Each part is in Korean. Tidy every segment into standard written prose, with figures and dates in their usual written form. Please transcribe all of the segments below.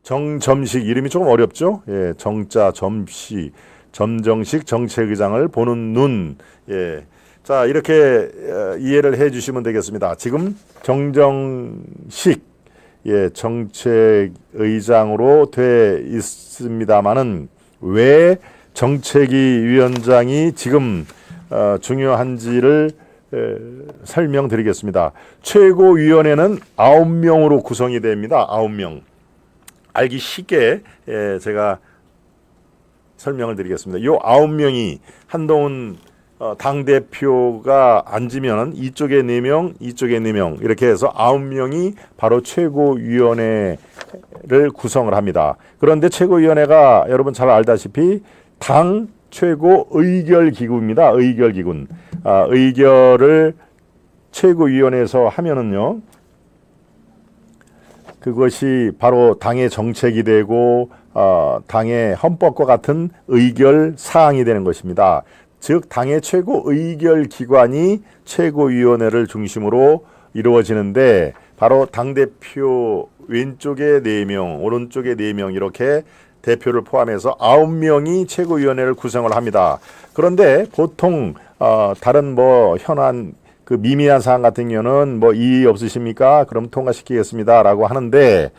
정점식 이름이 조금 어렵죠? 예, 정자 점시 점정식 정책의장을 보는 눈. 예. 자, 이렇게 이해를 해 주시면 되겠습니다. 지금 정정식 예, 정책의장으로 돼 있습니다만은 왜 정책위 위원장이 지금 중요한지를 설명드리겠습니다. 최고위원회는 9명으로 구성이 됩니다. 9명. 알기 쉽게 제가 설명을 드리겠습니다. 요 9명이 한동훈 당대표가 앉으면 이쪽에 4명, 이쪽에 4명 이렇게 해서 9명이 바로 최고위원회를 구성을 합니다. 그런데 최고위원회가 여러분 잘 알다시피 당 최고 의결기구입니다. 의결기구. 의결을 최고위원회에서 하면은요. 그것이 바로 당의 정책이 되고 당의 헌법과 같은 의결 사항이 되는 것입니다. 즉 당의 최고 의결 기관이 최고위원회를 중심으로 이루어지는데 바로 당대표 왼쪽에 4명, 오른쪽에 4명 이렇게 대표를 포함해서 9명이 최고위원회를 구성을 합니다. 그런데 보통 다른 뭐 현안 그 미미한 사항 같은 경우는 뭐 이의 없으십니까? 그럼 통과시키겠습니다라고 하는데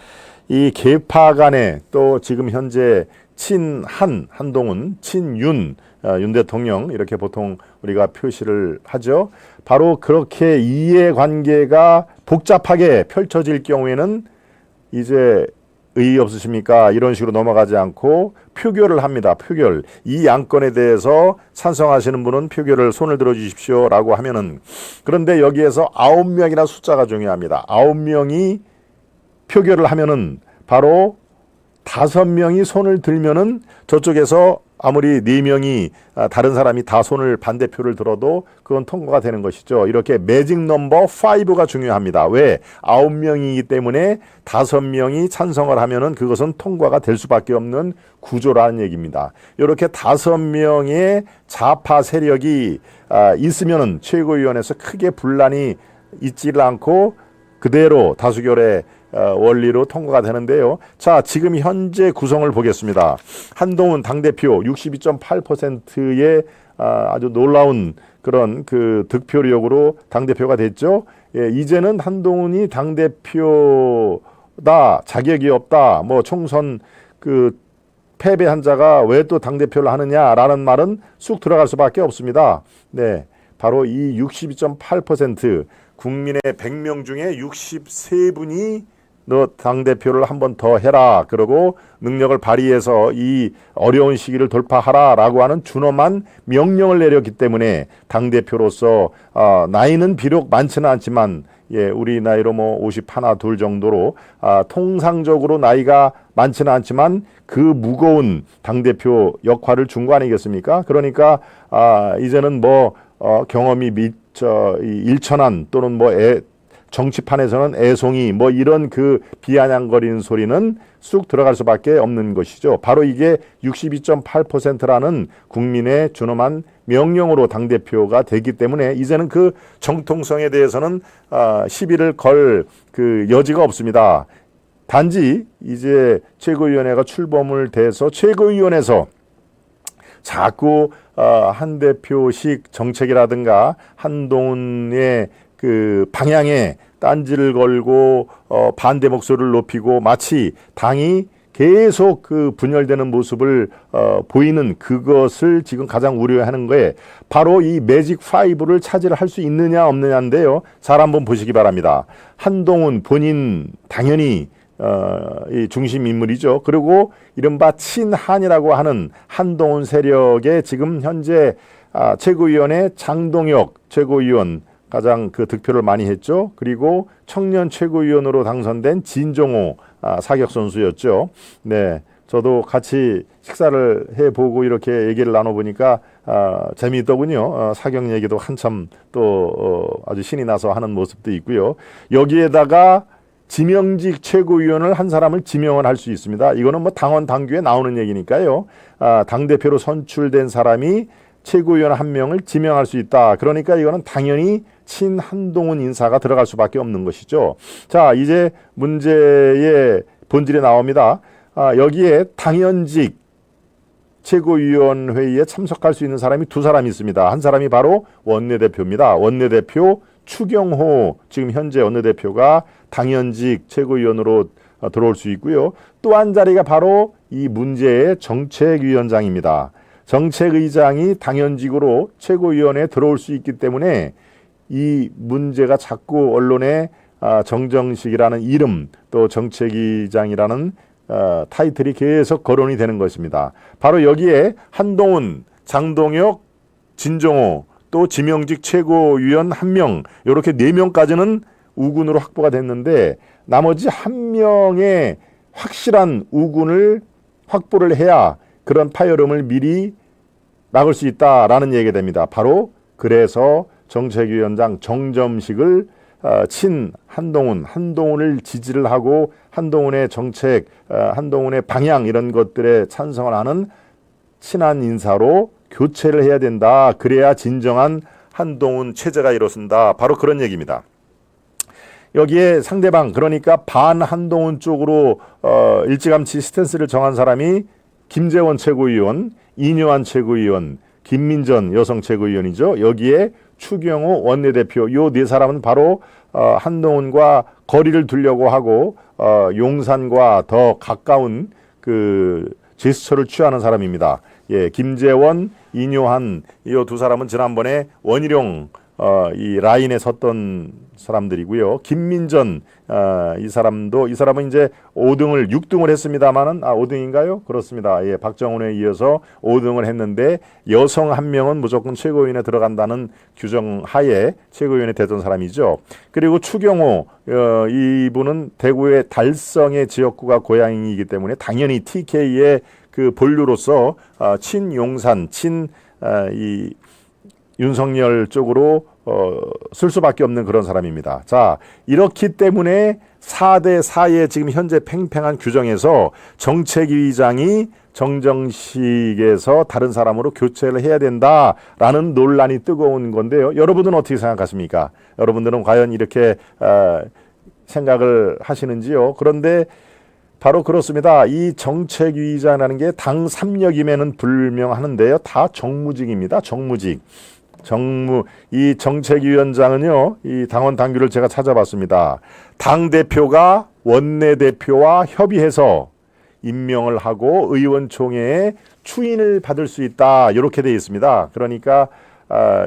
이 계파 간에 또 지금 현재 한동훈, 친윤, 윤 대통령 이렇게 보통 우리가 표시를 하죠. 바로 그렇게 이해관계가 복잡하게 펼쳐질 경우에는 이제 의의 없으십니까? 이런 식으로 넘어가지 않고 표결을 합니다. 표결. 이 안건에 대해서 찬성하시는 분은 표결을 손을 들어 주십시오라고 하면은 그런데 여기에서 9명이나 숫자가 중요합니다. 9명이 표결을 하면은 바로 5명이 손을 들면은 저쪽에서 아무리 4명이 다른 사람이 다 손을 반대표를 들어도 그건 통과가 되는 것이죠. 이렇게 매직 넘버 5가 중요합니다. 왜? 9명이기 때문에 5명이 찬성을 하면은 그것은 통과가 될 수밖에 없는 구조라는 얘기입니다. 이렇게 5명의 좌파 세력이 있으면은 최고위원회에서 크게 분란이 있지를 않고 그대로 다수결의 원리로 통과가 되는데요. 자, 지금 현재 구성을 보겠습니다. 한동훈 당대표 62.8%의 아주 놀라운 그런 그 득표력으로 당대표가 됐죠. 예, 이제는 한동훈이 당대표다, 자격이 없다, 뭐 총선 그 패배한 자가 왜 또 당대표를 하느냐라는 말은 쑥 들어갈 수밖에 없습니다. 네, 바로 이 62.8% 국민의 100명 중에 63분이 너 당대표를 한 번 더 해라. 그러고 능력을 발휘해서 이 어려운 시기를 돌파하라 라고 하는 준엄한 명령을 내렸기 때문에 당대표로서 나이는 비록 많지는 않지만 예, 우리 나이로 뭐 51, 2 정도로 통상적으로 나이가 많지는 않지만 그 무거운 당대표 역할을 준 거 아니겠습니까? 그러니까 이제는 뭐 경험이 일천한 또는 뭐 정치판에서는 애송이 뭐 이런 그 비아냥거리는 소리는 쑥 들어갈 수밖에 없는 것이죠. 바로 이게 62.8%라는 국민의 준엄한 명령으로 당대표가 되기 때문에 이제는 그 정통성에 대해서는 시비를 걸 그 여지가 없습니다. 단지 이제 최고위원회가 출범을 돼서 최고위원회에서 자꾸 한 대표식 정책이라든가 한동훈의 그 방향에 딴지를 걸고 반대 목소리를 높이고 마치 당이 계속 그 분열되는 모습을 보이는 그것을 지금 가장 우려하는 거에 바로 이 매직 5를 차지할 수 있느냐 없느냐인데요. 잘 한번 보시기 바랍니다. 한동훈 본인 당연히 이 중심 인물이죠. 그리고 이른바 친한이라고 하는 한동훈 세력의 지금 현재 최고위원회 장동혁 최고위원 가장 그 득표를 많이 했죠. 그리고 청년 최고위원으로 당선된 진종호 사격 선수였죠. 네, 저도 같이 식사를 해보고 이렇게 얘기를 나눠보니까 재미있더군요. 사격 얘기도 한참 또 아주 신이 나서 하는 모습도 있고요. 여기에다가 지명직 최고위원을 한 사람을 지명을 할 수 있습니다. 이거는 뭐 당원 당규에 나오는 얘기니까요. 당대표로 선출된 사람이 최고위원 한 명을 지명할 수 있다. 그러니까 이거는 당연히 친한동훈 인사가 들어갈 수밖에 없는 것이죠. 자, 이제 문제의 본질이 나옵니다. 여기에 당연직 최고위원회의에 참석할 수 있는 사람이 두 사람이 있습니다. 한 사람이 바로 원내대표입니다. 원내대표 추경호 지금 현재 원내대표가 당연직 최고위원으로 들어올 수 있고요. 또 한 자리가 바로 이 문제의 정책위원장입니다. 정책의장이 당연직으로 최고위원회에 들어올 수 있기 때문에 이 문제가 자꾸 언론에 정정식이라는 이름 또 정책위장이라는 타이틀이 계속 거론이 되는 것입니다. 바로 여기에 한동훈, 장동혁, 진정호 또 지명직 최고위원 1명 이렇게 4명까지는 우군으로 확보가 됐는데 나머지 1명의 확실한 우군을 확보를 해야 그런 파열음을 미리 막을 수 있다라는 얘기가 됩니다. 바로 그래서 정책위원장 정점식을 친 한동훈을 지지를 하고 한동훈의 정책, 한동훈의 방향 이런 것들에 찬성을 하는 친한 인사로 교체를 해야 된다. 그래야 진정한 한동훈 체제가 일어선다. 바로 그런 얘기입니다. 여기에 상대방 그러니까 반 한동훈 쪽으로 일찌감치 스탠스를 정한 사람이 김재원 최고위원, 이뇨한 최고위원, 김민전 여성 최고위원이죠. 여기에 추경호 원내대표 요 네 사람은 바로 한동훈과 거리를 두려고 하고 용산과 더 가까운 그 제스처를 취하는 사람입니다. 예, 김재원, 이뇨한 이 두 사람은 지난번에 원희룡 이 라인에 섰던 사람들이고요. 김민전 이 사람은 이제 6등을 했습니다만은 5등인가요? 그렇습니다. 예, 박정훈에 이어서 5등을 했는데 여성 1명은 무조건 최고위원에 들어간다는 규정 하에 최고위원에 되던 사람이죠. 그리고 추경호 이분은 대구의 달성의 지역구가 고향이기 때문에 당연히 TK의 그 본류로서 친용산 이 윤석열 쪽으로 쓸 수밖에 없는 그런 사람입니다. 자, 이렇기 때문에 4대 4의 지금 현재 팽팽한 규정에서 정책위장이 정정식에서 다른 사람으로 교체를 해야 된다라는 논란이 뜨거운 건데요. 여러분들은 어떻게 생각하십니까? 여러분들은 과연 이렇게 생각을 하시는지요? 그런데 바로 그렇습니다. 이 정책위장이라는 게 당 3역임에는 불명하는데요. 다 정무직입니다. 정무직. 이 정책위원장은요, 이 당원 당규를 제가 찾아봤습니다. 당대표가 원내대표와 협의해서 임명을 하고 의원총회에 추인을 받을 수 있다. 이렇게 되어 있습니다. 그러니까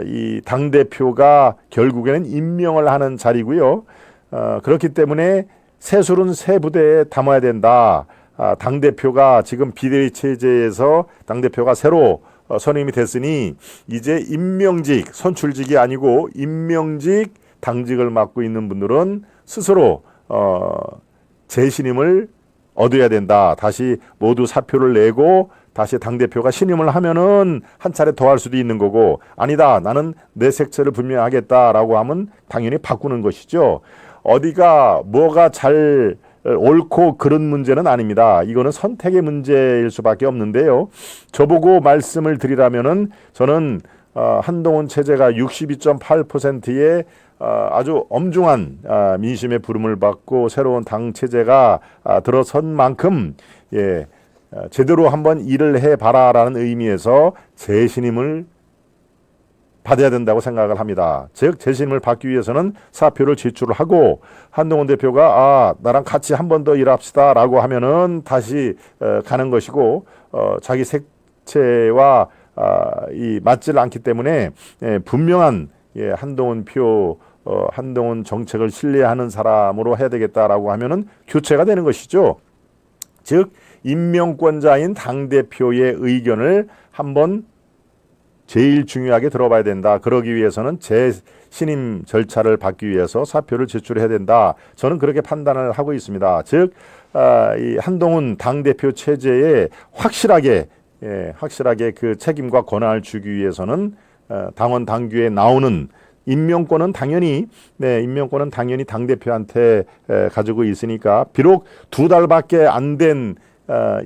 이 당대표가 결국에는 임명을 하는 자리고요. 그렇기 때문에 세술은 새 부대에 담아야 된다. 당대표가 지금 비대위 체제에서 당대표가 새로 선임이 됐으니 이제 임명직, 선출직이 아니고 임명직 당직을 맡고 있는 분들은 스스로 재신임을 얻어야 된다. 다시 모두 사표를 내고 다시 당대표가 신임을 하면은 한 차례 더 할 수도 있는 거고 아니다. 나는 내 색채를 분명히 하겠다라고 하면 당연히 바꾸는 것이죠. 어디가 뭐가 잘 옳고 그런 문제는 아닙니다. 이거는 선택의 문제일 수밖에 없는데요. 저보고 말씀을 드리라면은 저는 한동훈 체제가 62.8%의 아주 엄중한 민심의 부름을 받고 새로운 당 체제가 들어선 만큼 제대로 한번 일을 해봐라라는 의미에서 재신임을 받아야 된다고 생각을 합니다. 즉 재신임을 받기 위해서는 사표를 제출을 하고 한동훈 대표가 나랑 같이 한 번 더 일합시다 라고 하면은 다시 가는 것이고 자기 색채와 이 맞질 않기 때문에 분명한 한동훈 정책을 신뢰하는 사람으로 해야 되겠다라고 하면은 교체가 되는 것이죠. 즉 임명권자인 당대표의 의견을 한번 제일 중요하게 들어봐야 된다. 그러기 위해서는 재신임 절차를 받기 위해서 사표를 제출해야 된다. 저는 그렇게 판단을 하고 있습니다. 즉 이 한동훈 당대표 체제에 확실하게 그 책임과 권한을 주기 위해서는 당원 당규에 나오는 임명권은 당연히 당대표한테 가지고 있으니까 비록 2달밖에 안 된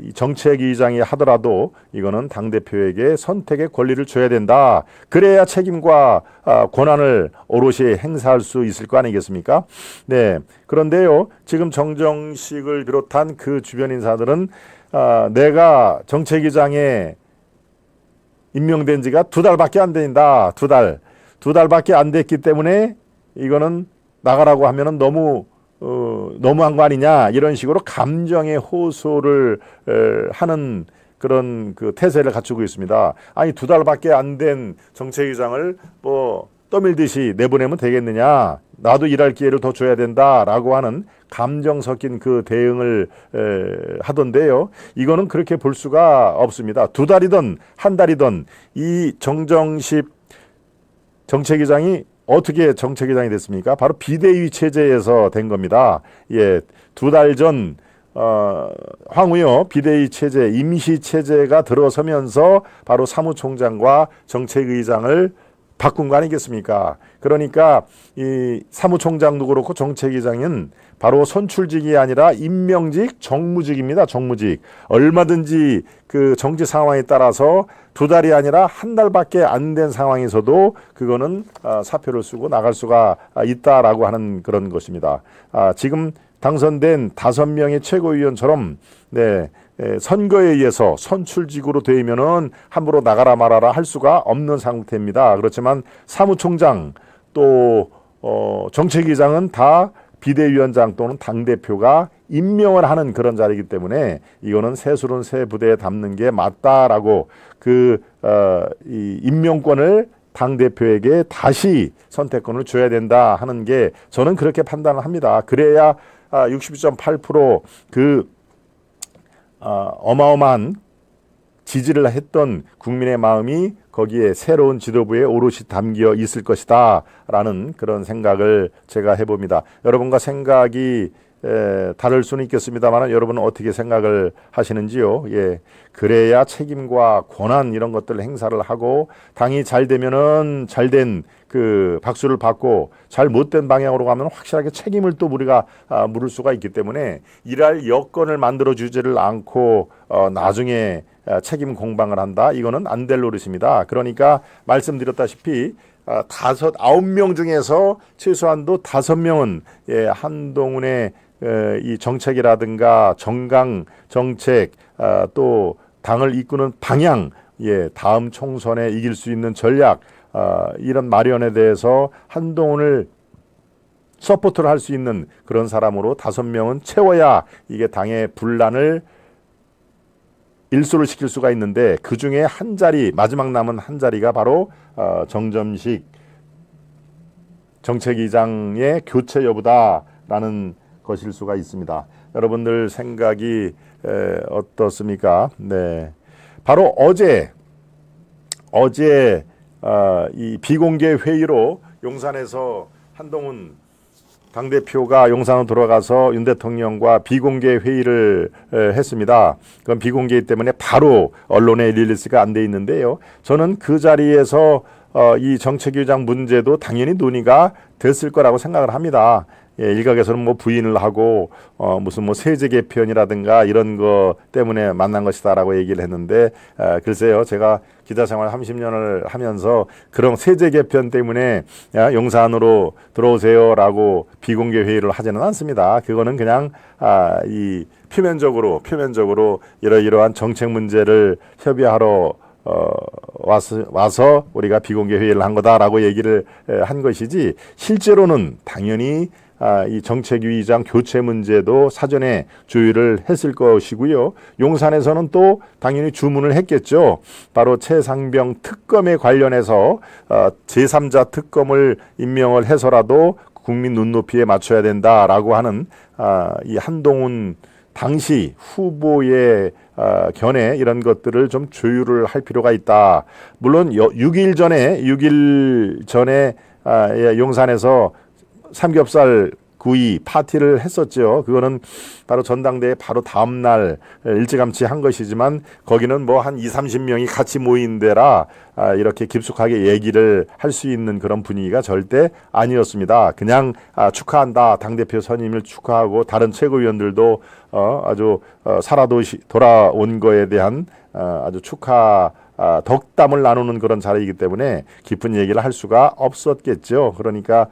이 정책위의장이 하더라도 이거는 당대표에게 선택의 권리를 줘야 된다. 그래야 책임과 권한을 오롯이 행사할 수 있을 거 아니겠습니까? 네. 그런데요, 지금 정정식을 비롯한 그 주변 인사들은 내가 정책위의장에 임명된 지가 2달밖에 안 된다. 2달밖에 안 됐기 때문에 이거는 나가라고 하면은 너무한 거 아니냐, 이런 식으로 감정의 호소를 하는 그런 그 태세를 갖추고 있습니다. 아니 2달밖에 안 된 정책위장을 뭐 떠밀듯이 내보내면 되겠느냐, 나도 일할 기회를 더 줘야 된다라고 하는 감정 섞인 그 대응을 하던데요. 이거는 그렇게 볼 수가 없습니다. 2달이든 한 달이든 이 정정식 정책위장이 어떻게 정책위장이 됐습니까? 바로 비대위 체제에서 된 겁니다. 예, 2달 전 황우여 비대위 체제, 임시 체제가 들어서면서 바로 사무총장과 정책위장을 바꾼 거 아니겠습니까? 그러니까 이 사무총장도 그렇고 정책위장은 바로 선출직이 아니라 임명직, 정무직입니다. 정무직. 얼마든지 그 정치 상황에 따라서 2달이 아니라 한 달밖에 안 된 상황에서도 그거는 사표를 쓰고 나갈 수가 있다라고 하는 그런 것입니다. 지금 당선된 5명의 최고위원처럼 네, 선거에 의해서 선출직으로 되면은 함부로 나가라 말아라 할 수가 없는 상태입니다. 그렇지만 사무총장 또 정책위장은 다 비대위원장 또는 당대표가 임명을 하는 그런 자리이기 때문에 이거는 새술은 새 부대에 담는 게 맞다라고 이 임명권을 당대표에게 다시 선택권을 줘야 된다 하는 게 저는 그렇게 판단을 합니다. 그래야 62.8% 그 어마어마한 지지를 했던 국민의 마음이 거기에 새로운 지도부에 오롯이 담겨 있을 것이다 라는 그런 생각을 제가 해봅니다. 여러분과 생각이 다를 수는 있겠습니다만 여러분은 어떻게 생각을 하시는지요? 예, 그래야 책임과 권한 이런 것들을 행사를 하고 당이 잘 되면은 잘된 그 박수를 받고 잘 못된 방향으로 가면 확실하게 책임을 또 우리가 물을 수가 있기 때문에 일할 여건을 만들어 주지를 않고 나중에 책임 공방을 한다. 이거는 안 될 노릇입니다. 그러니까 말씀드렸다시피 9명 중에서 최소한도 5명은 예, 한동훈의 이 정책이라든가 정강 정책 또 당을 이끄는 방향, 예, 다음 총선에 이길 수 있는 전략 이런 마련에 대해서 한동훈을 서포트를 할 수 있는 그런 사람으로 5명은 채워야 이게 당의 분란을 일소를 시킬 수가 있는데 그 중에 한 자리, 마지막 남은 한 자리가 바로 정점식 정책위장의 교체 여부다라는 것일 수가 있습니다. 여러분들 생각이 어떻습니까? 네, 바로 어제 이 비공개 회의로 용산에서 한동훈 당대표가 용산으로 들어가서 윤 대통령과 비공개 회의를 했습니다. 그건 비공개이기 때문에 바로 언론에 릴리스가 안 돼 있는데요. 저는 그 자리에서 이 정책위장 문제도 당연히 논의가 됐을 거라고 생각을 합니다. 예, 일각에서는 뭐 부인을 하고 무슨 뭐 세제 개편이라든가 이런 거 때문에 만난 것이다라고 얘기를 했는데 글쎄요, 제가 기자 생활 30년을 하면서 그런 세제 개편 때문에 용산으로 들어오세요라고 비공개 회의를 하지는 않습니다. 그거는 그냥 이 표면적으로 이러이러한 정책 문제를 협의하러 와서 우리가 비공개 회의를 한 거다라고 얘기를 한 것이지 실제로는 당연히 이 정책위의장 교체 문제도 사전에 조율을 했을 것이고요. 용산에서는 또 당연히 주문을 했겠죠. 바로 최상병 특검에 관련해서 제3자 특검을 임명을 해서라도 국민 눈높이에 맞춰야 된다라고 하는 이 한동훈 당시 후보의 견해 이런 것들을 좀 조율을 할 필요가 있다. 물론 6일 전에 용산에서 삼겹살 구의 파티를 했었죠. 그거는 바로 전당대회 바로 다음 날 일찌감치 한 것이지만 거기는 뭐 한 20-30명이 같이 모인 데라 이렇게 깊숙하게 얘기를 할 수 있는 그런 분위기가 절대 아니었습니다. 그냥 축하한다. 당대표 선임을 축하하고 다른 최고위원들도 아주 살아 돌아온 거에 대한 아주 축하 덕담을 나누는 그런 자리이기 때문에 깊은 얘기를 할 수가 없었겠죠. 그러니까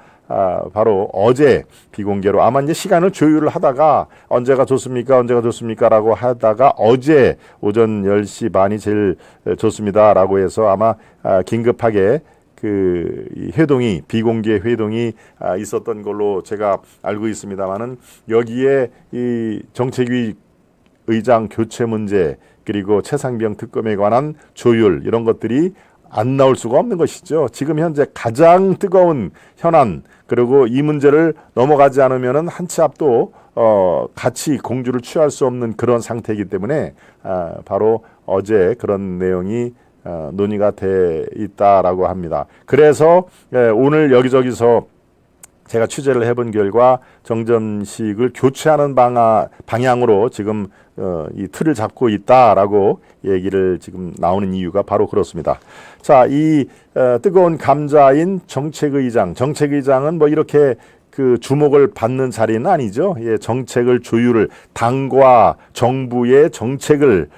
바로 어제 비공개로 아마 이제 시간을 조율을 하다가 언제가 좋습니까 라고 하다가 어제 오전 10시 반이 제일 좋습니다라고 해서 아마 긴급하게 그 회동이 비공개 회동이 있었던 걸로 제가 알고 있습니다만은 여기에 이 정책위 의장 교체 문제 그리고 최상병 특검에 관한 조율 이런 것들이 안 나올 수가 없는 것이죠. 지금 현재 가장 뜨거운 현안 그리고 이 문제를 넘어가지 않으면은 한 치 앞도 같이 공주를 취할 수 없는 그런 상태이기 때문에 바로 어제 그런 내용이 논의가 돼 있다라고 합니다. 그래서 오늘 여기저기서 제가 취재를 해본 결과 정점식을 교체하는 방향으로 지금 이 틀을 잡고 있다라고 얘기를 지금 나오는 이유가 바로 그렇습니다. 자, 이 뜨거운 감자인 정책의장은 뭐 이렇게 그 주목을 받는 자리는 아니죠. 예, 정책을 조율을 당과 정부의 정책을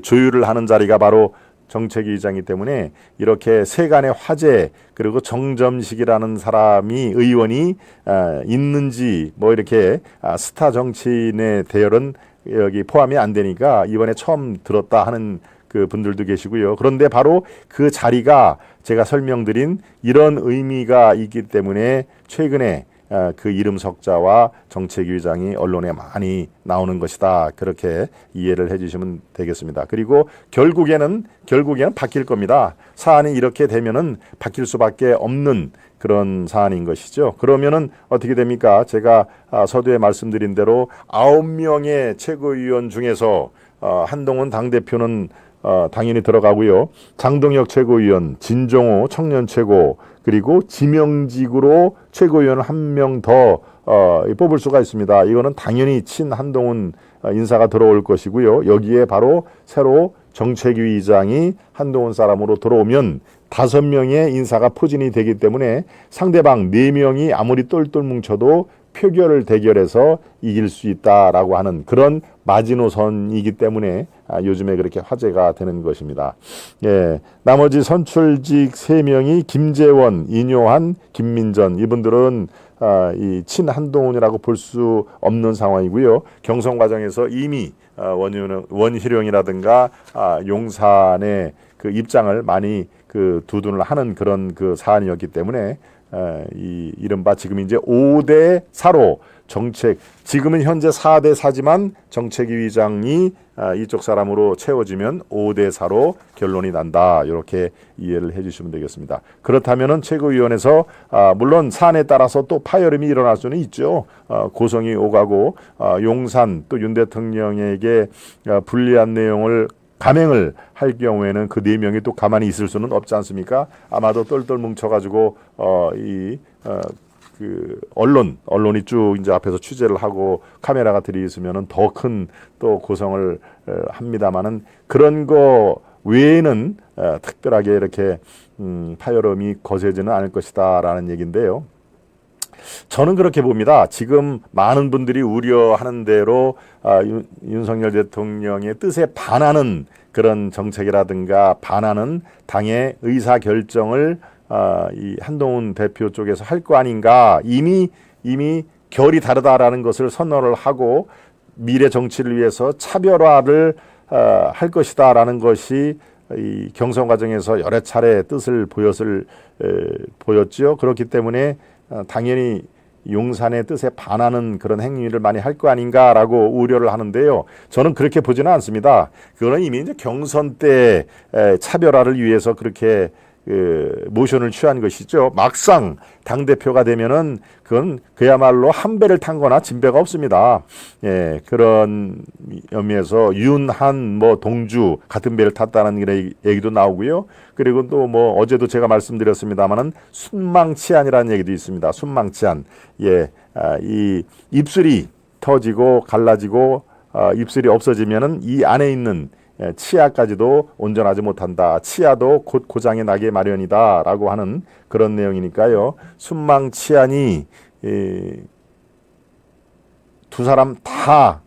조율을 하는 자리가 바로 정책위의장이기 때문에 이렇게 세간의 화제 그리고 정점식이라는 사람이 의원이 있는지 뭐 이렇게 스타 정치인의 대열은 여기 포함이 안 되니까 이번에 처음 들었다 하는 그 분들도 계시고요. 그런데 바로 그 자리가 제가 설명드린 이런 의미가 있기 때문에 최근에 그 이름 석자와 정책위의장이 언론에 많이 나오는 것이다. 그렇게 이해를 해주시면 되겠습니다. 그리고 결국에는 바뀔 겁니다. 사안이 이렇게 되면은 바뀔 수밖에 없는 그런 사안인 것이죠. 그러면은 어떻게 됩니까? 제가 서두에 말씀드린 대로 9명의 최고위원 중에서 한동훈 당대표는 당연히 들어가고요. 장동혁 최고위원, 진정호 청년 최고, 그리고 지명직으로 최고위원을 한 명 더 뽑을 수가 있습니다. 이거는 당연히 친한동훈 인사가 들어올 것이고요. 여기에 바로 새로 정책위의장이 한동훈 사람으로 들어오면 5명의 인사가 포진이 되기 때문에 상대방 4명이 아무리 똘똘 뭉쳐도 표결을 대결해서 이길 수 있다라고 하는 그런 마지노선이기 때문에 요즘에 그렇게 화제가 되는 것입니다. 예, 나머지 선출직 3명이 김재원, 인요한, 김민전 이분들은 이 친한동훈이라고 볼 수 없는 상황이고요. 경선 과정에서 이미 원희룡이라든가 용산의 그 입장을 많이 그 두둔을 하는 그런 그 사안이었기 때문에 이 이른바 지금 이제 5대 4로 정책 지금은 현재 4대 4지만 정책위의장이 이쪽 사람으로 채워지면 5대 4로 결론이 난다. 이렇게 이해를 해주시면 되겠습니다. 그렇다면은 최고위원회에서 물론 사안에 따라서 또 파열음이 일어날 수는 있죠. 고성이 오가고 용산 또 윤 대통령에게 불리한 내용을 감행을 할 경우에는 그 4명이 또 가만히 있을 수는 없지 않습니까? 아마도 똘똘 뭉쳐가지고 그 언론이 쭉 이제 앞에서 취재를 하고 카메라가 들이있으면은 더 큰 또 고성을 합니다만은 그런 거 외에는 특별하게 이렇게 파열음이 거세지는 않을 것이다라는 얘기인데요. 저는 그렇게 봅니다. 지금 많은 분들이 우려하는 대로 윤석열 대통령의 뜻에 반하는 그런 정책이라든가 반하는 당의 의사 결정을 이 한동훈 대표 쪽에서 할 거 아닌가 이미 결이 다르다라는 것을 선언을 하고 미래 정치를 위해서 차별화를 할 것이다라는 것이 이 경선 과정에서 여러 차례 뜻을 보였죠. 그렇기 때문에 당연히 용산의 뜻에 반하는 그런 행위를 많이 할 거 아닌가라고 우려를 하는데요. 저는 그렇게 보지는 않습니다. 그거는 이미 이제 경선 때 차별화를 위해서 그렇게 모션을 취한 것이죠. 막상 당대표가 되면은 그건 그야말로 한 배를 탄 거나 진배가 없습니다. 예, 그런 의미에서 윤한 동주 같은 배를 탔다는 그런 얘기도 나오고요. 그리고 또 어제도 제가 말씀드렸습니다만은 순망치안이라는 얘기도 있습니다. 순망치안. 예, 이 입술이 터지고 갈라지고 입술이 없어지면은 이 안에 있는 치아까지도 온전하지 못한다. 치아도 곧 고장이 나게 마련이다라고 하는 그런 내용이니까요. 순망치안이 두 사람 다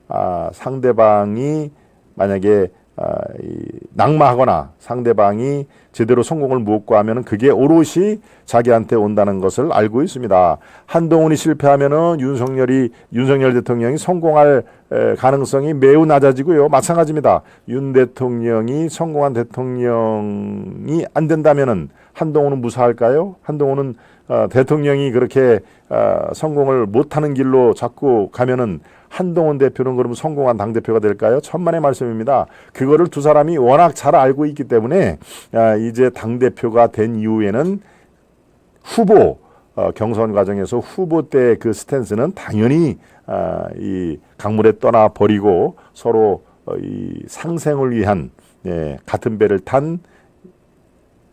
상대방이 만약에 낙마하거나 상대방이 제대로 성공을 못 구하면은 그게 오롯이 자기한테 온다는 것을 알고 있습니다. 한동훈이 실패하면은 윤석열 대통령이 성공할 가능성이 매우 낮아지고요. 마찬가지입니다. 윤 대통령이 성공한 대통령이 안 된다면은 한동훈은 무사할까요? 한동훈은 대통령이 그렇게 성공을 못하는 길로 자꾸 가면은 한동훈 대표는 그러면 성공한 당대표가 될까요? 천만의 말씀입니다. 그거를 두 사람이 워낙 잘 알고 있기 때문에 이제 당대표가 된 이후에는 경선 과정에서 후보 때 그 스탠스는 당연히 이 강물에 떠나 버리고 서로 이 상생을 위한 같은 배를 탄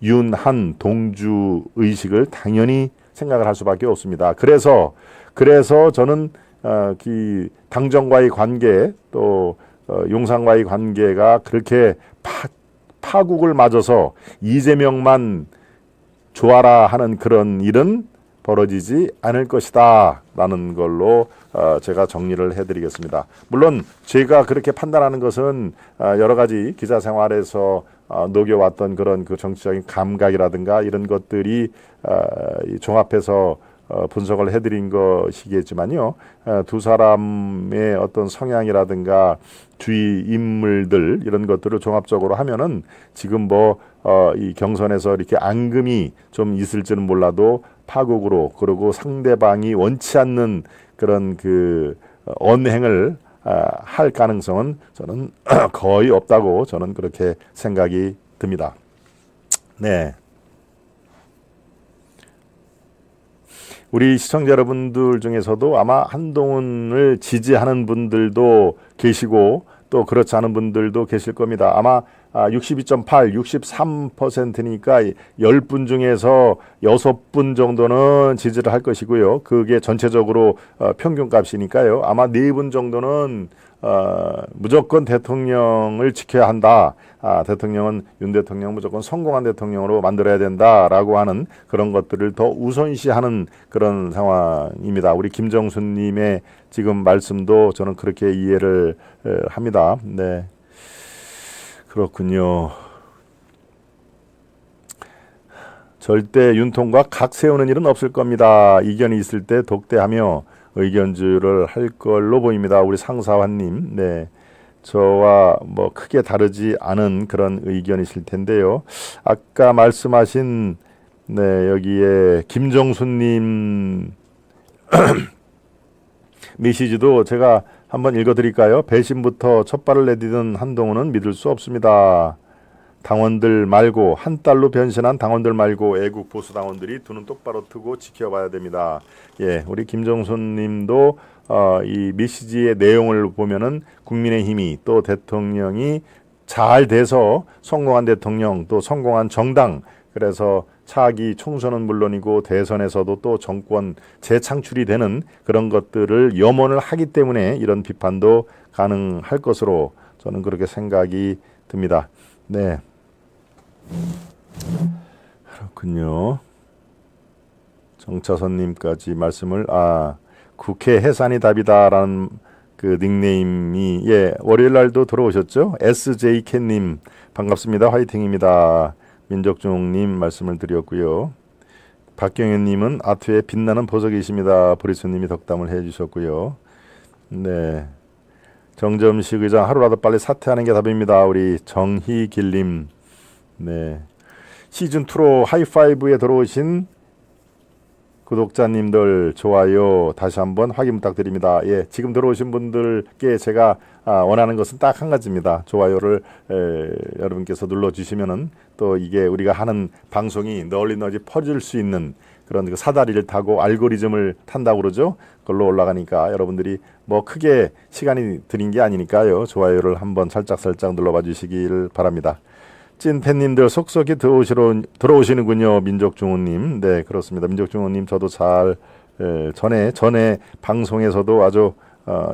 윤한 동주 의식을 당연히 생각을 할 수밖에 없습니다. 그래서 저는 당정과의 관계 또 용산과의 관계가 그렇게 파국을 맞아서 이재명만 좋아라 하는 그런 일은 벌어지지 않을 것이다 라는 걸로 제가 정리를 해드리겠습니다. 물론 제가 그렇게 판단하는 것은 여러 가지 기자 생활에서 녹여왔던 그런 그 정치적인 감각이라든가 이런 것들이 종합해서 분석을 해드린 것이겠지만요. 두 사람의 어떤 성향이라든가 주위 인물들 이런 것들을 종합적으로 하면은 지금 이 경선에서 이렇게 앙금이 좀 있을지는 몰라도 파국으로 그리고 상대방이 원치 않는 그런 그 언행을 할 가능성은 저는 거의 없다고 저는 그렇게 생각이 듭니다. 네. 우리 시청자 여러분들 중에서도 아마 한동훈을 지지하는 분들도 계시고 또 그렇지 않은 분들도 계실 겁니다. 아마 62.8, 63%니까 10분 중에서 6분 정도는 지지를 할 것이고요. 그게 전체적으로 평균값이니까요. 아마 4분 정도는 무조건 대통령을 지켜야 한다. 대통령은 윤 대통령 무조건 성공한 대통령으로 만들어야 된다라고 하는 그런 것들을 더 우선시하는 그런 상황입니다. 우리 김정수님의 지금 말씀도 저는 그렇게 이해를 합니다. 네, 그렇군요. 절대 윤통과 각 세우는 일은 없을 겁니다. 이견이 있을 때 독대하며 의견주를 할 걸로 보입니다. 우리 상사환님, 네, 저와 크게 다르지 않은 그런 의견이실 텐데요. 아까 말씀하신 여기에 김정수님 메시지도 제가 한번 읽어드릴까요? 배신부터 첫발을 내디딘 한동훈은 믿을 수 없습니다. 당원들 말고 한 딸로 변신한 당원들 말고 애국 보수 당원들이 두 눈 똑바로 뜨고 지켜봐야 됩니다. 예, 우리 김정수님도 이 메시지의 내용을 보면은 국민의힘이 또 대통령이 잘 돼서 성공한 대통령 또 성공한 정당 그래서 차기 총선은 물론이고 대선에서도 또 정권 재창출이 되는 그런 것들을 염원을 하기 때문에 이런 비판도 가능할 것으로 저는 그렇게 생각이 듭니다. 네, 그렇군요. 정차선님까지 말씀을 국회 해산이 답이다라는 그 닉네임이 월요일 날도 들어오셨죠? SJK님 반갑습니다. 화이팅입니다. 민족종님 말씀을 드렸고요. 박경현님은 아트에 빛나는 보석이십니다. 보리수님이 덕담을 해주셨고요. 네, 정점식 의장 하루라도 빨리 사퇴하는 게 답입니다. 우리 정희길님, 네, 시즌2로 하이파이브에 들어오신 구독자님들 좋아요 다시 한번 확인 부탁드립니다. 예, 지금 들어오신 분들께 제가 원하는 것은 딱 한 가지입니다. 좋아요를 여러분께서 눌러주시면은 또 이게 우리가 하는 방송이 널리 퍼질 수 있는 그런 그 사다리를 타고 알고리즘을 탄다고 그러죠. 그걸로 올라가니까 여러분들이 뭐 크게 시간이 들인 게 아니니까요. 좋아요를 한번 살짝 눌러봐 주시길 바랍니다. 찐팬님들 속속이 들어오시는군요. 민족중우님. 네, 그렇습니다. 민족중우님 저도 잘 전에 방송에서도 아주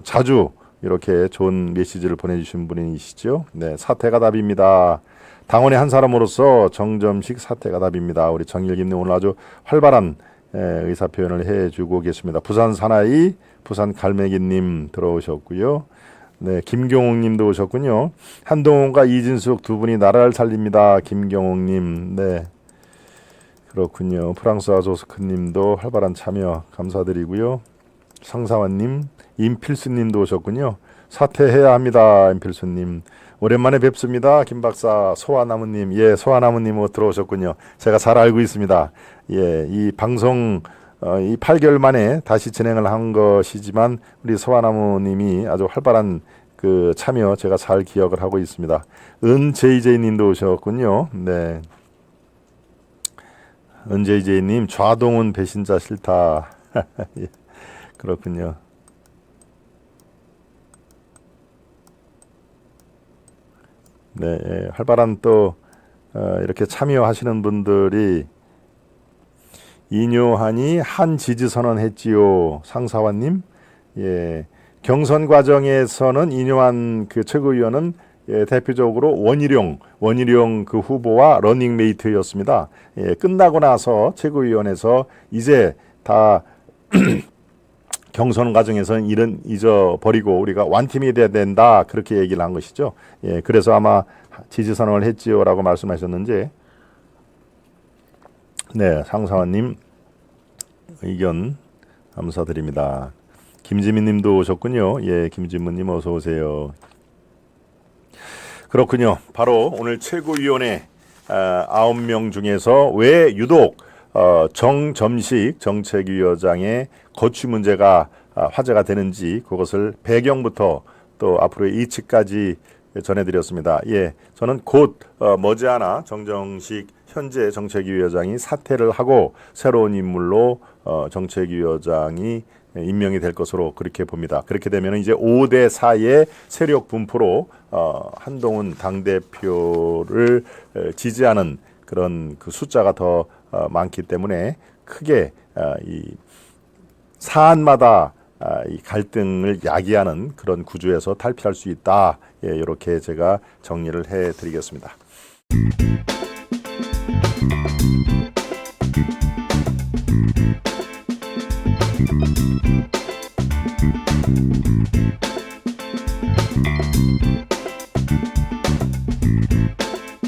자주 이렇게 좋은 메시지를 보내주신 분이시죠. 네, 사태가 답입니다. 당원의 한 사람으로서 정점식 사태가 답입니다. 우리 정일김님 오늘 아주 활발한 의사 표현을 해주고 계십니다. 부산 사나이, 부산 갈매기님 들어오셨고요. 네, 김경옥님도 오셨군요. 한동훈과 이진숙 두 분이 나라를 살립니다. 김경옥님, 네, 그렇군요. 프랑스 아조스크님도 활발한 참여 감사드리고요. 성사환님, 임필수님도 오셨군요. 사퇴해야 합니다. 임필수님. 오랜만에 뵙습니다. 김박사, 소아나무님. 예, 소아나무님 들어오셨군요. 제가 잘 알고 있습니다. 예, 이 방송 이 8개월 만에 다시 진행을 한 것이지만 우리 소아나무님이 아주 활발한 그 참여 제가 잘 기억을 하고 있습니다. 은JJ님도 오셨군요. 네, 은JJ님 좌동은 배신자 싫다. 예, 그렇군요. 네, 예, 활발한 또 이렇게 참여하시는 분들이 인요한이 한 지지 선언했지요. 상사관님, 예, 경선 과정에서는 인요한 그 최고위원은 예, 대표적으로 원희룡 그 후보와 러닝메이트였습니다. 예, 끝나고 나서 최고위원회에서 이제 다 경선 과정에서는 일은 잊어버리고 우리가 완팀이 돼야 된다 그렇게 얘기를 한 것이죠. 예, 그래서 아마 지지 선언을 했지요라고 말씀하셨는지, 네, 상사원님 의견 감사드립니다. 김지민님도 오셨군요. 예, 김지민님 어서 오세요. 그렇군요. 바로 오늘 최고위원회 9명 중에서 왜 유독 정점식 정책위원장의 거취 문제가 화제가 되는지 그것을 배경부터 또 앞으로의 이측까지 전해드렸습니다. 예, 저는 곧 머지않아 정정식 현재 정책위원장이 사퇴를 하고 새로운 인물로 정책위원장이 임명이 될 것으로 그렇게 봅니다. 그렇게 되면 이제 5대 4의 세력 분포로 한동훈 당대표를 지지하는 그런 그 숫자가 더 많기 때문에 크게 이 사안마다 이 갈등을 야기하는 그런 구조에서 탈피할 수 있다. 예, 이렇게 제가 정리를 해드리겠습니다.